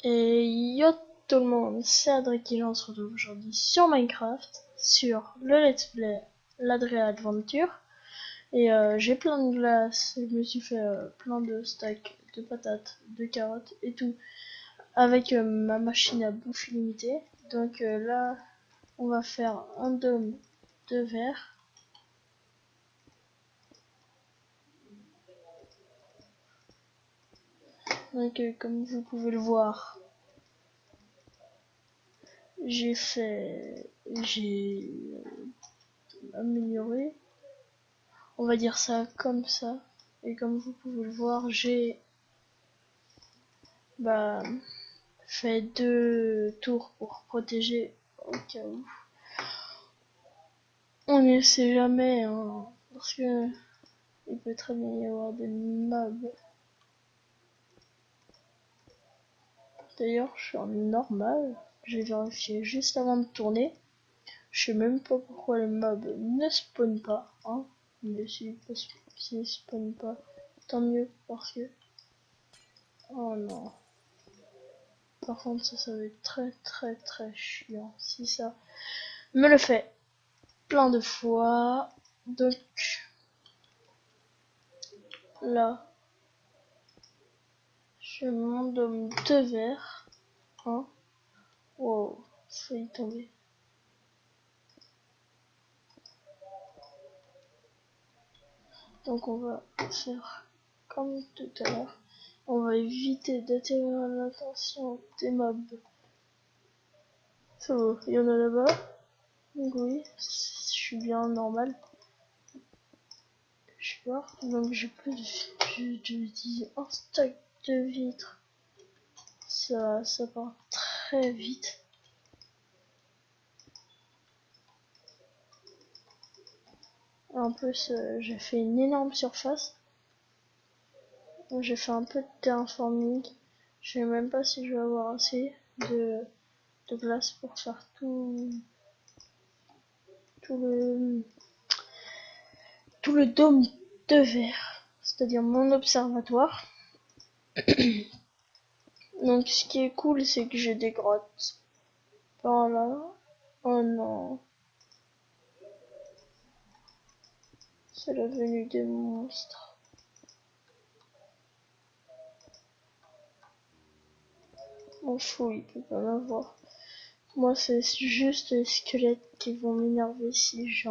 Et yo tout le monde, c'est Adrek et on se retrouve aujourd'hui sur Minecraft, sur le Let's Play l'Adrea Adventure. Et j'ai plein de glace, je me suis fait plein de stacks de patates, de carottes et tout, avec ma machine à bouffe illimitée. Donc là, on va faire un dôme de verre. Donc comme vous pouvez le voir, j'ai amélioré, on va dire ça comme ça. Et comme vous pouvez le voir, j'ai fait 2 tours pour protéger au cas où. On ne sait jamais, hein, parce que il peut très bien y avoir des mobs. D'ailleurs, je suis en normal. J'ai vérifié juste avant de tourner. Je sais même pas pourquoi les mobs ne spawnent pas, hein. Mais s'ils spawnent pas, tant mieux, parce que... Oh non. Par contre, ça va être très chiant si ça me le fait plein de fois. Donc là, je mon dôme de verre. Hein. Wow, ça y est tombé. Donc on va faire comme tout à l'heure. On va éviter d'attirer l'attention des mobs. Ça va, il y en a là-bas. Donc oui, je suis bien normal. Je suis voir. Donc j'ai plus de... J'utilise un stack de vitres. Ça part très vite. En plus, j'ai fait une énorme surface. J'ai fait un peu de terraforming. Je sais même pas si je vais avoir assez de glace pour faire tout le dôme de verre, c'est-à-dire mon observatoire. Donc ce qui est cool, c'est que j'ai des grottes par là. Oh non, c'est la venue des monstres. M'en fous, il peut pas m'avoir. Moi, c'est juste les squelettes qui vont m'énerver s'il y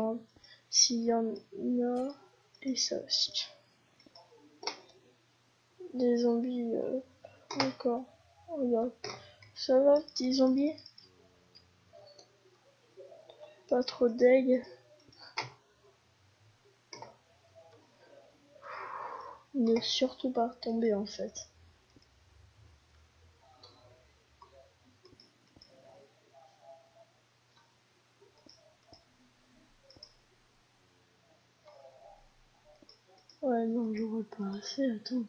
en a. Et ça aussi. Des zombies encore. Regarde. Ça va, petit zombie? Pas trop deg. Ne surtout pas tomber en fait. Ouais, non, j'aurais pas assez, attends.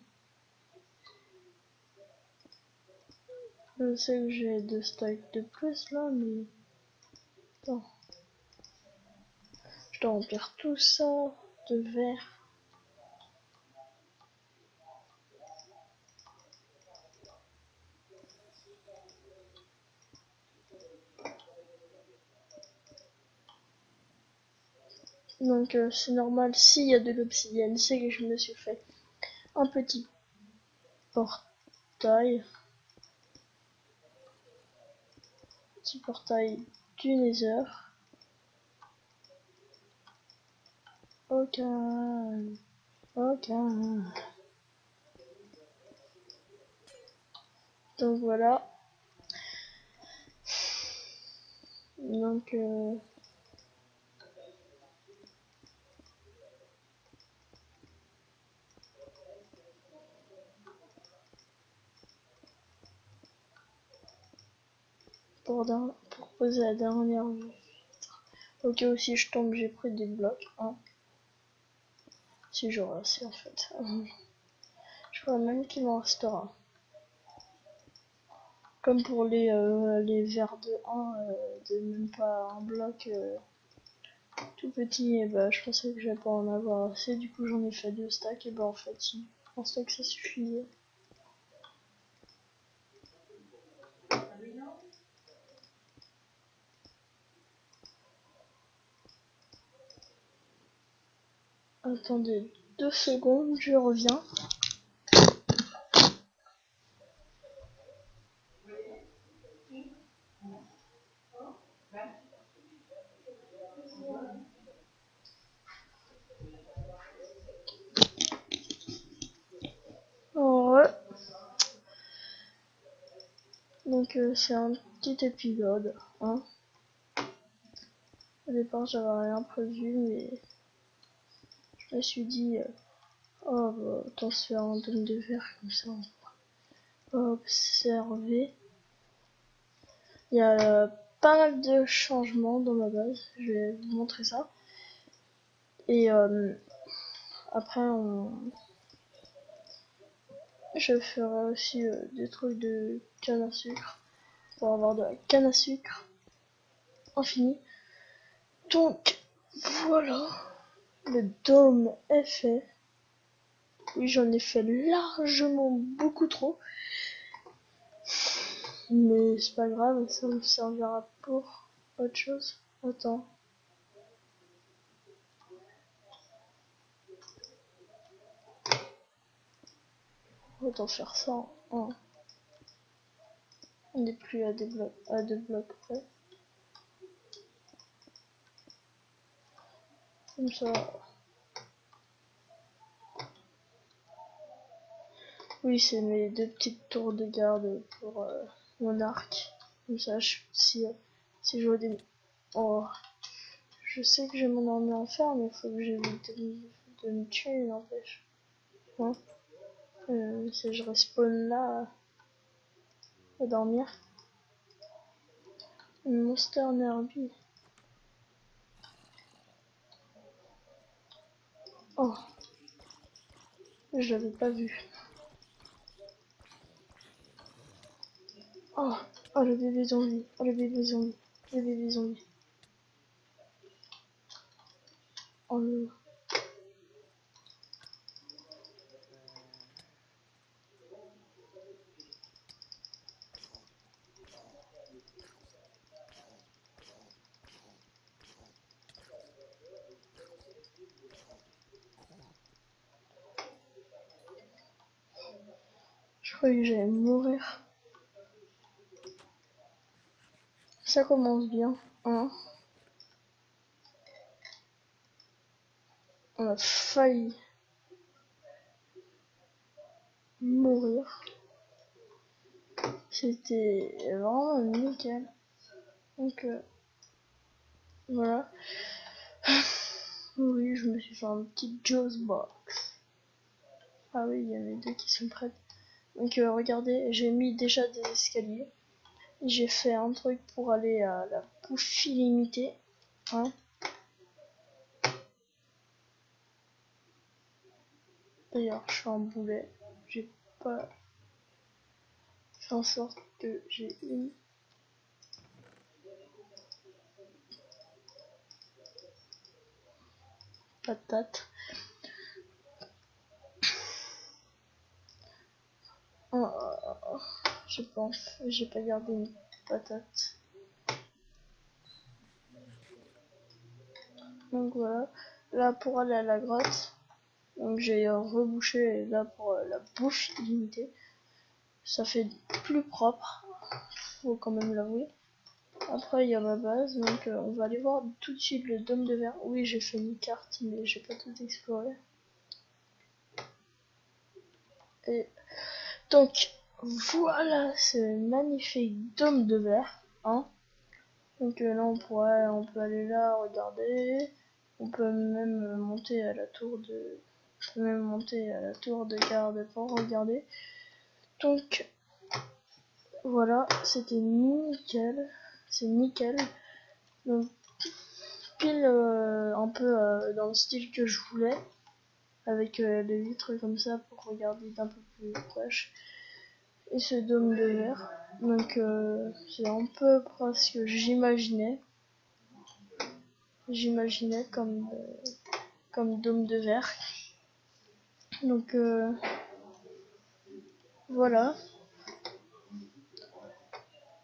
Je sais que j'ai 2 stacks de plus là, mais... Attends. Je dois remplir tout ça de verre. Donc c'est normal, s'il y a de l'obsidienne, c'est que je me suis fait un petit portail. Petit portail du Nether. Ok. Ok. Donc voilà. Donc pour poser la dernière vitre. Ok, aussi je tombe, j'ai pris des blocs. Hein. Si j'aurai assez en fait. Je crois même qu'il m'en restera. Comme pour les verres de 1, de même pas un bloc tout petit, et bah je pensais que j'allais pas en avoir assez, du coup j'en ai fait 2 stacks, et bah en fait si, je pensais que ça suffisait. Attendez 2 secondes, je reviens. Ouais. Donc c'est un petit épisode, hein. Au départ j'avais rien prévu, mais je me suis dit oh bah, autant se faire un dôme de verre comme ça, on va observer. Il y a pas mal de changements dans ma base, je vais vous montrer ça. Et après je ferai aussi des trucs de canne à sucre pour avoir de la canne à sucre infinie. Donc voilà, le dôme est fait. Oui, j'en ai fait largement beaucoup trop, mais c'est pas grave, ça me servira pour autre chose. Attends. Autant faire ça en 1. On n'est plus à 2 blocs près. Comme ça. Oui, c'est mes 2 petites tours de garde pour mon arc. Comme ça, si je vois des... Oh, je sais que j'ai mon armée en fer, mais il faut que j'évite de me tuer, n'empêche. Hein, si je respawn là à dormir. Une Monster Nerby. Oh, je l'avais pas vu. Oh, oh le bébé zombie. Oh le bébé zombie. Le bébé zombie. Oh le... Je croyais que j'allais mourir. Ça commence bien, hein. On a failli mourir. C'était vraiment nickel. Donc voilà. Oui, je me suis fait un petit Joe's Box. Ah oui, il y en a 2 qui sont prêtes. Donc regardez, j'ai mis déjà des escaliers. J'ai fait un truc pour aller à la bouffe illimitée. Hein. D'ailleurs, je suis en boulet. J'ai pas fait en sorte que j'ai une patate. Je pense, j'ai pas gardé une patate. Donc voilà, là pour aller à la grotte, donc j'ai rebouché là pour la bouffe illimitée. Ça fait plus propre, faut quand même l'avouer. Après il y a ma base, donc on va aller voir tout de suite le dôme de verre. Oui, j'ai fait une carte, mais j'ai pas tout exploré. Et donc voilà ce magnifique dôme de verre, hein. Donc là on peut aller là regarder. On peut même monter à la tour de garde pour regarder. Donc voilà, c'était nickel, c'est nickel. Donc pile un peu dans le style que je voulais, avec les vitres comme ça pour regarder d'un peu plus proche. Et ce dôme de verre, donc c'est un peu près ce que j'imaginais comme dôme de verre. Donc voilà.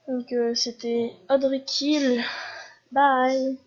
Donc c'était Audrey Kill. Bye.